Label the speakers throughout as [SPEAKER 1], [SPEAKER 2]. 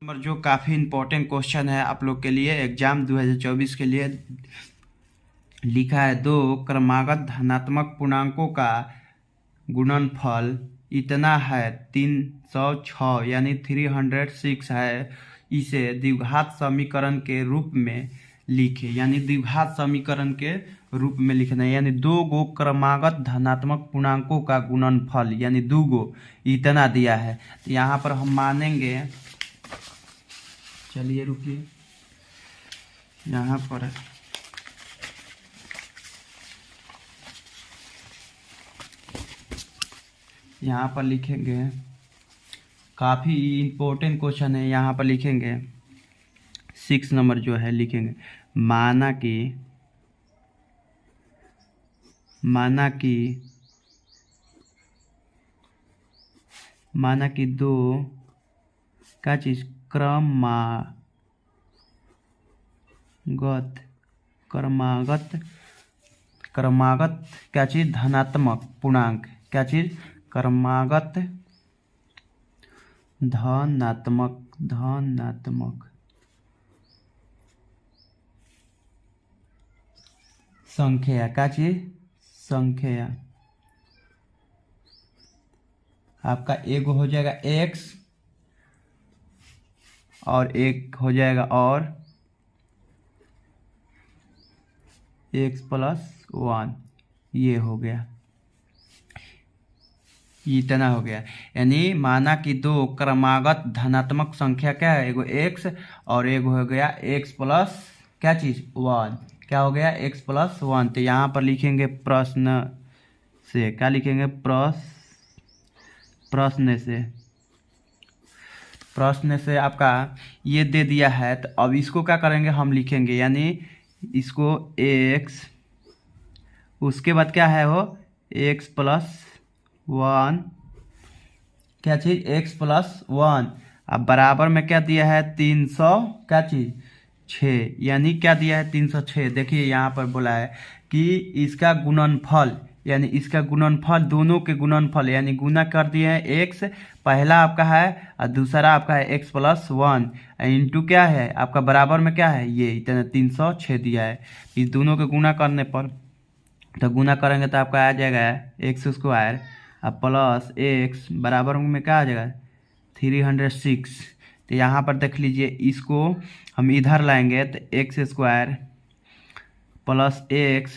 [SPEAKER 1] Number जो काफ़ी important question है आप लोग के लिए एग्जाम 2024 के लिए लिखा है। दो क्रमागत धनात्मक पूर्णांकों का गुणनफल इतना है 306 यानी 306 है। इसे द्विघात समीकरण के रूप में लिखे, यानी द्विघात समीकरण के रूप में लिखना है। यानी दो गो क्रमागत धनात्मक पूर्णांकों का गुणनफल यानी दो गो इतना दिया है। तो यहाँ पर हम मानेंगे, चलिए रुकिए, यहाँ पर लिखेंगे, काफ़ी इम्पोर्टेंट क्वेश्चन है। यहाँ पर लिखेंगे 6 नंबर जो है लिखेंगे, माना कि दो क्या चीज़ क्रमागत क्या चीज़ धनात्मक पूर्णांक, क्या चीज़ क्रमागत धनात्मक संख्या, क्या चीज़ संख्या। आपका एक हो जाएगा x और एक हो जाएगा और x+1, ये हो गया, इतना हो गया। यानी माना कि दो क्रमागत धनात्मक संख्या क्या है, एगो x और एक हो गया x प्लस क्या चीज़ 1, क्या हो गया x+1। तो यहाँ पर लिखेंगे प्रश्न से, क्या लिखेंगे प्रश्न से आपका ये दे दिया है। तो अब इसको क्या करेंगे, हम लिखेंगे, यानी इसको x, उसके बाद क्या है वो x+1, क्या चीज़ x+1। अब बराबर में क्या दिया है 300 क्या चीज़ 6, यानी क्या दिया है 306। देखिए यहाँ पर बोला है कि इसका गुणनफल, यानी इसका गुणनफल, दोनों के गुणनफल यानी गुना कर दिए हैं। x पहला आपका है और दूसरा आपका है x+1 इंटू क्या है आपका बराबर में क्या है ये इतना 306 दिया है। इस दोनों के गुना करने पर, तो गुना करेंगे तो आपका आ जाएगा x² और प्लस x बराबर में क्या आ जाएगा 306। तो यहाँ पर देख लीजिए, इसको हम इधर लाएंगे तो x² प्लस x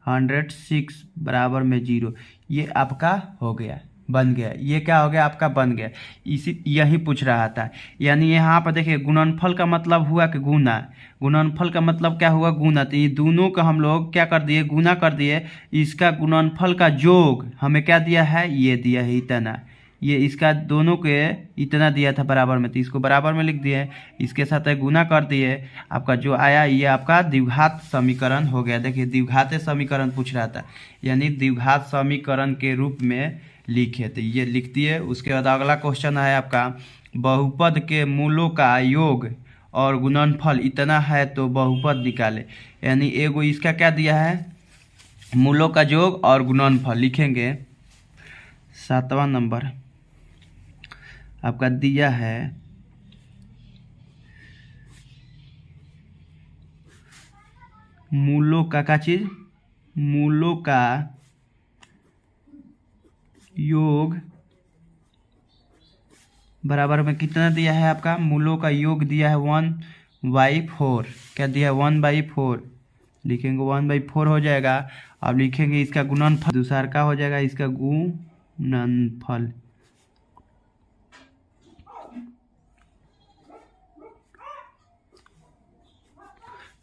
[SPEAKER 1] -306 बराबर में 0, ये आपका हो गया, बन गया। ये क्या हो गया आपका बन गया। यही पूछ रहा था। यानी यहाँ पर देखिए गुणनफल का मतलब हुआ कि गुना, गुणनफल का मतलब क्या हुआ गुना। तो ये दोनों का हम लोग क्या कर दिए, गुना कर दिए। इसका गुणनफल का योग हमें क्या दिया है, ये दिया है इतना, ये इसका दोनों के इतना दिया था बराबर में, तो इसको बराबर में लिख दिए, इसके साथ गुना कर दिए। आपका जो आया ये आपका द्विघात समीकरण हो गया। देखिए द्विघात समीकरण पूछ रहा था, यानी द्विघात समीकरण के रूप में लिखे, तो ये लिख दिए। उसके बाद अगला क्वेश्चन है आपका, बहुपद के मूलों का योग और गुणनफल इतना है तो बहुपद निकाले। यानी एगो इसका क्या दिया है, मूलों का योग और गुणनफल लिखेंगे। 7वां नंबर आपका दिया है मूलों का क्या चीज, मूलों का योग बराबर में कितना दिया है आपका, मूलों का योग दिया है 1/4, क्या दिया है 1/4, लिखेंगे 1/4 हो जाएगा। अब लिखेंगे इसका गुणनफल, दूसरा का हो जाएगा इसका गुणनफल,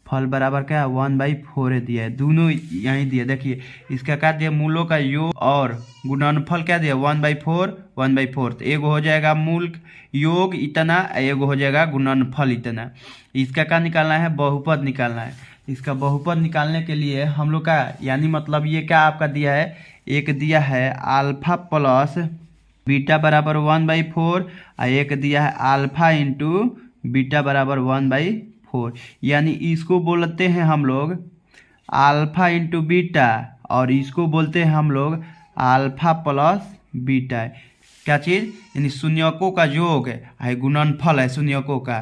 [SPEAKER 1] फल बराबर क्या है 1/4 दिया है, दोनों यहीं दिए। देखिए इसका क्या दिया, मूलों का योग और गुणनफल क्या दिया 1/4। तो एगो हो जाएगा मूल योग इतना, एगो हो जाएगा गुणनफल इतना। इसका क्या निकालना है, बहुपद निकालना है। इसका बहुपद निकालने के लिए हम लोग का, यानी मतलब ये क्या आपका दिया है, एक दिया है अल्फा प्लस बीटा बराबर 1/4 और एक दिया है अल्फा इंटू बीटा बराबर 1/4, यानी इसको बोलते हैं हम लोग अल्फा इंटू बीटा और इसको बोलते हैं हम लोग अल्फा प्लस बीटा। क्या चीज़, यानी शून्यकों का योग है, गुणनफल है शून्यकों का।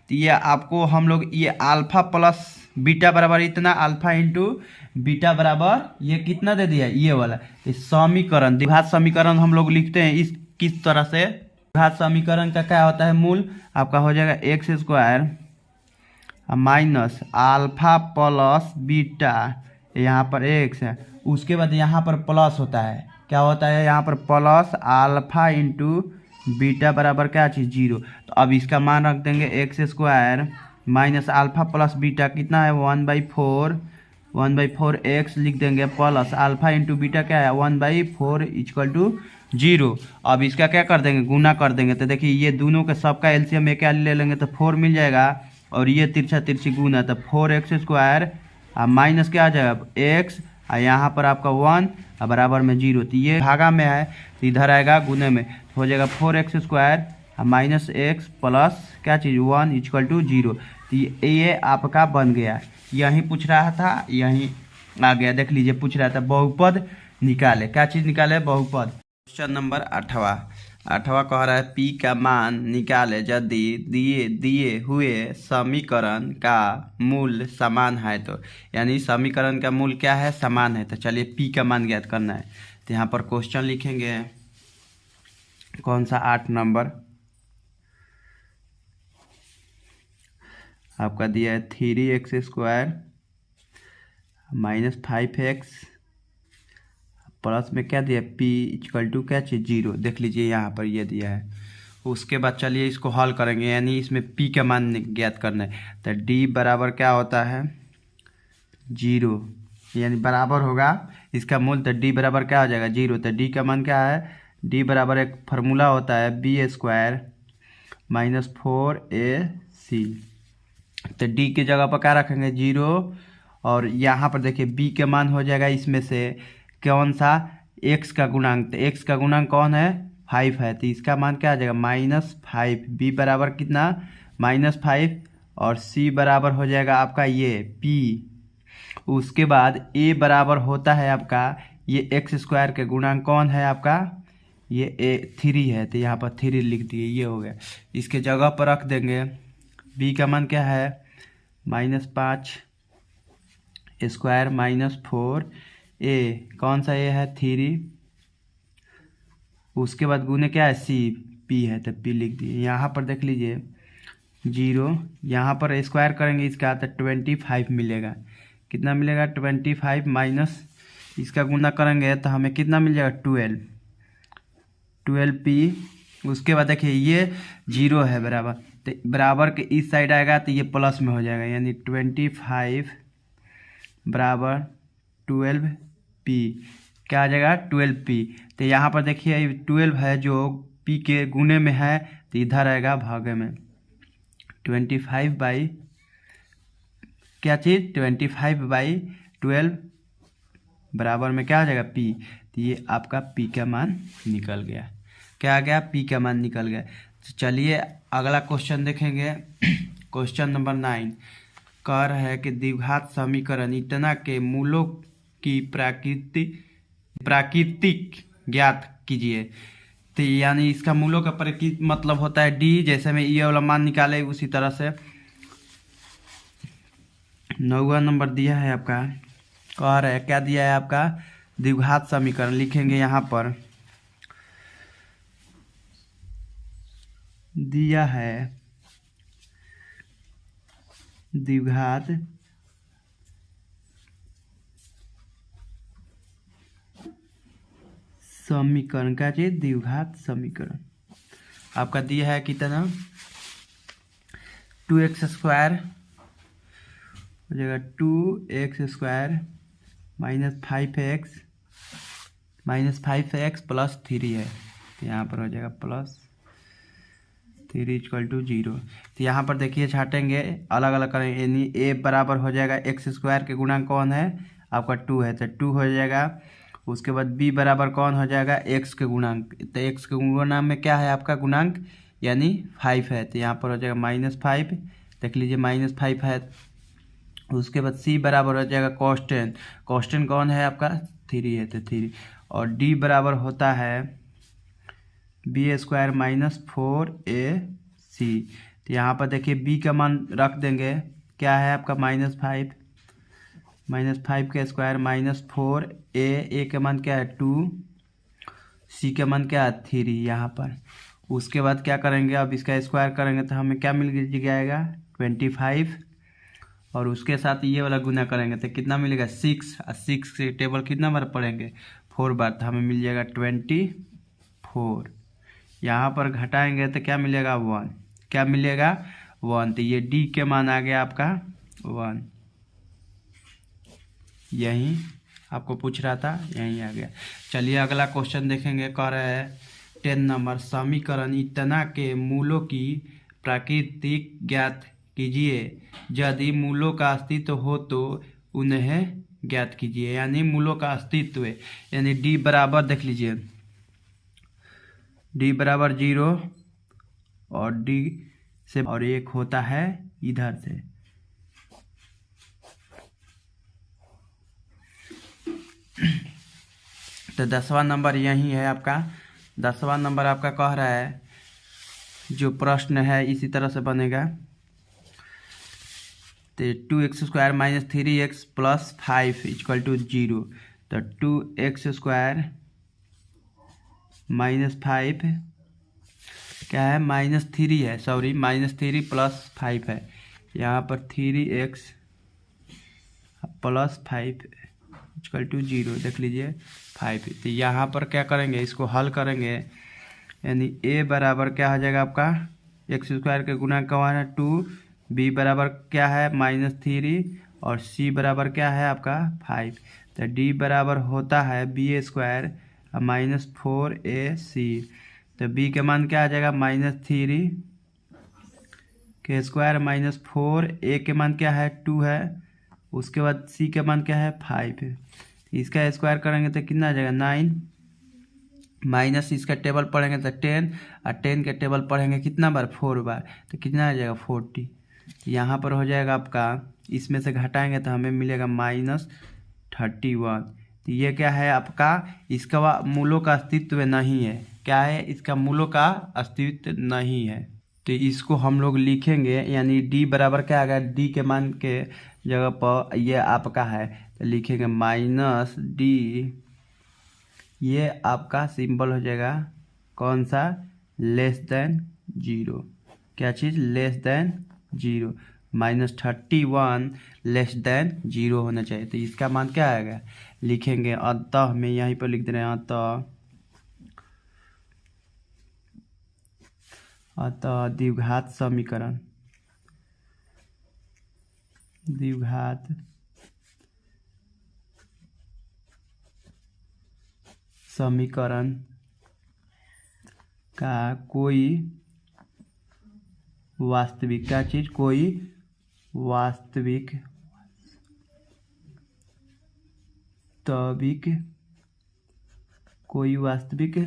[SPEAKER 1] तो ये आपको हम लोग ये अल्फा प्लस बीटा बराबर इतना, अल्फा इंटू बीटा बराबर ये कितना दे दिया, ये वाला। इस समीकरण, द्विघात समीकरण हम लोग लिखते हैं इस किस तरह से। द्विघात समीकरण का क्या होता है, मूल आपका हो जाएगा x square minus alpha plus beta, यहाँ पर एक्स है, उसके बाद यहाँ पर प्लस होता है, क्या होता है यहाँ पर प्लस अल्फा इंटू बीटा बराबर क्या चीज़, जीरो। तो अब इसका मान रख देंगे x square minus alpha plus beta कितना है 1/4 एक्स लिख देंगे, प्लस अल्फा इंटू बीटा क्या है 1/4 इक्वल टू जीरो। अब इसका क्या कर देंगे, गुना कर देंगे। तो देखिए ये दोनों के सबका एलसीएम एक ले लेंगे तो 4 मिल जाएगा, और ये तिरछा तिरछी गुना, तो 4x स्क्वायर माइनस क्या आ जाएगा एक्स, और यहाँ पर आपका 1 और बराबर में जीरो। तो ये भागा में है तो इधर आएगा गुने में, तो हो जाएगा 4x square minus x plus क्या चीज़ 1 इक्वल टू जीरो। तो ये आपका बन गया। यहीं पूछ रहा था, यहीं आ गया, देख लीजिए पूछ रहा था बहुपद निकाले, क्या चीज़ निकाले, बहुपद। क्वेश्चन नंबर 8वां कह रहा है पी का मान निकाले यदि दिए हुए समीकरण का मूल समान है। तो यानी समीकरण का मूल क्या है, समान है। तो चलिए पी का मान ज्ञात करना है। तो यहाँ पर क्वेश्चन लिखेंगे, कौन सा 8 नंबर आपका दिया है 3x square minus 5x plus में क्या दिया p इक्वल टू क्या चीज़ जीरो। देख लीजिए यहाँ पर ये दिया है। उसके बाद चलिए इसको हल करेंगे, यानी इसमें p का मान ज्ञात करना है। तो d बराबर क्या होता है, जीरो, यानी बराबर होगा इसका मूल। तो d बराबर क्या हो जाएगा, जीरो। तो d का मान क्या है, d बराबर एक फार्मूला होता है b स्क्वायर माइनस 4ac। तो d की जगह पर क्या रखेंगे, जीरो, और यहाँ पर देखिए b का मान हो जाएगा इसमें से कौन सा, x का गुणांक। तो x का गुणांक कौन है, 5 है। तो इसका मान क्या आ जाएगा -5। b बराबर कितना -5, और c बराबर हो जाएगा आपका ये p। उसके बाद a बराबर होता है आपका ये x स्क्वायर के गुणांक कौन है आपका, ये 3 है। तो यहाँ पर 3 लिख दिए, ये हो गया। इसके जगह पर रख देंगे b का मान क्या है -5 स्क्वायर माइनस 4 a, कौन सा a है 3, उसके बाद गुने क्या है c, p है, तो p लिख दिए। यहाँ पर देख लीजिए जीरो, यहाँ पर स्क्वायर करेंगे इसका तो 25 मिलेगा। कितना मिलेगा 25, माइनस इसका गुना करेंगे तो हमें कितना मिल जाएगा 12p। उसके बाद देखिए ये जीरो है बराबर, तो बराबर के इस साइड आएगा तो ये प्लस में हो जाएगा, यानी 25 बराबर 12p, क्या आ जाएगा 12p। तो यहाँ पर देखिए 12 है जो p के गुने में है, तो इधर आएगा भागे में 25 बाई क्या चीज़ 25/12 बराबर में क्या आ जाएगा p। तो ये आपका p का मान निकल गया। क्या आ गया, p का मान निकल गया। तो चलिए अगला क्वेश्चन देखेंगे। क्वेश्चन नंबर 9 कह रहा है कि द्विघात समीकरण इतना के मूलों की प्राकृतिक ज्ञात कीजिए। तो यानी इसका मूलों का प्राकृतिक मतलब होता है d, जैसे में ये वाला मान निकाले उसी तरह से। 9वां नंबर दिया है आपका, कह रहा है क्या दिया है आपका, द्विघात समीकरण लिखेंगे। यहाँ पर दिया है द्विघात समीकरण, क्या चीज द्विघात समीकरण आपका दिया है कितना 2x स्क्वायर हो जाएगा 2x स्क्वायर -5x प्लस 3 है। तो यहाँ पर हो जाएगा प्लस 3 इक्वल टू 0। तो यहाँ पर देखिए छाटेंगे, अलग अलग करेंगे, यानी a बराबर हो जाएगा x स्क्वायर के गुणांक कौन है आपका 2 है, तो 2 हो जाएगा। उसके बाद b बराबर कौन हो जाएगा x के गुणांक, तो x के गुणांक में क्या है आपका गुणांक यानी 5 है, तो यहाँ पर हो जाएगा -5, देख लीजिए -5 है। उसके बाद c बराबर हो जाएगा कांस्टेंट, कांस्टेंट कौन है आपका 3 है, तो 3। और d बराबर होता है बी स्क्वायर माइनस 4ac। तो यहाँ पर देखिए b का मान रख देंगे, क्या है आपका -5, -5 का स्क्वायर माइनस 4a का मान क्या है 2, c का मान क्या है 3 यहाँ पर। उसके बाद क्या करेंगे, अब इसका स्क्वायर करेंगे तो हमें क्या मिल जाएगा 25, और उसके साथ ये वाला गुना करेंगे तो कितना मिलेगा 6, और 6 से टेबल कितना बार पढ़ेंगे 4 बार, तो हमें मिल जाएगा 24। यहाँ पर घटाएंगे तो क्या मिलेगा 1, क्या मिलेगा 1, तो ये d के मान आ गया आपका 1। यही आपको पूछ रहा था, यही आ गया। चलिए अगला क्वेश्चन देखेंगे। कह रहा है 10 नंबर, समीकरण इतना के मूलों की प्राकृतिक ज्ञात कीजिए, यदि मूलों का अस्तित्व हो तो उन्हें ज्ञात कीजिए। यानी मूलों का अस्तित्व है, यानी d बराबर देख लीजिए, d बराबर 0 और d से और एक होता है इधर से। तो 10वां नंबर यही है आपका। 10वां नंबर आपका कह रहा है, जो प्रश्न है इसी तरह से बनेगा। तो 2x² minus 3x plus 5 equal to 0। तो 2x² माइनस 5 क्या है -3 है, सॉरी -3 प्लस 5 है। यहाँ पर 3x प्लस 5 इक्वल टू 0 देख लीजिए 5। तो यहाँ पर क्या करेंगे, इसको हल करेंगे, यानी a बराबर क्या हो जाएगा आपका x² के गुना का है 2, b बराबर क्या है -3 और c बराबर क्या है आपका 5। तो d बराबर होता है b² माइनस 4ac। तो b के मान क्या आ जाएगा -3 के स्क्वायर माइनस 4a के मान क्या है 2 है, उसके बाद c के मान क्या है 5। इसका स्क्वायर करेंगे तो कितना आ जाएगा 9, माइनस इसका टेबल पढ़ेंगे तो 10, और 10 के टेबल पढ़ेंगे कितना बार 4 बार, तो कितना आ जाएगा 40। यहाँ पर हो जाएगा आपका, इसमें से घटाएंगे तो हमें मिलेगा -31। तो ये क्या है आपका, इसका मूलों का अस्तित्व नहीं है। क्या है, इसका मूलों का अस्तित्व नहीं है। तो इसको हम लोग लिखेंगे, यानी d बराबर क्या आ गया, d के मान के जगह पर ये आपका है तो लिखेंगे -d। ये आपका सिंबल हो जाएगा कौन सा, <0। क्या चीज़ <0, -31 <0 होना चाहिए। तो इसका मान क्या आएगा, लिखेंगे अतः में यहीं पर लिख दे रहे हैं अतः द्विघात समीकरण, द्विघात समीकरण का कोई वास्तविक, क्या चीज, कोई वास्तविक कोई वास्तविक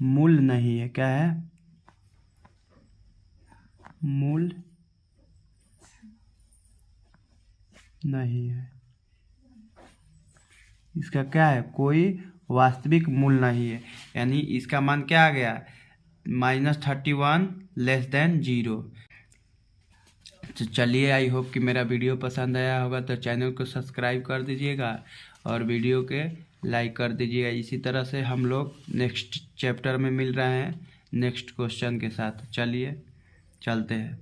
[SPEAKER 1] मूल नहीं है। क्या है, मूल नहीं है। इसका क्या है, कोई वास्तविक मूल नहीं है, यानी इसका मान क्या आ गया -31 <0। तो चलिए, आई होप कि मेरा वीडियो पसंद आया होगा, तो चैनल को सब्सक्राइब कर दीजिएगा और वीडियो के लाइक कर दीजिएगा। इसी तरह से हम लोग नेक्स्ट चैप्टर में मिल रहे हैं नेक्स्ट क्वेश्चन के साथ। चलिए चलते हैं।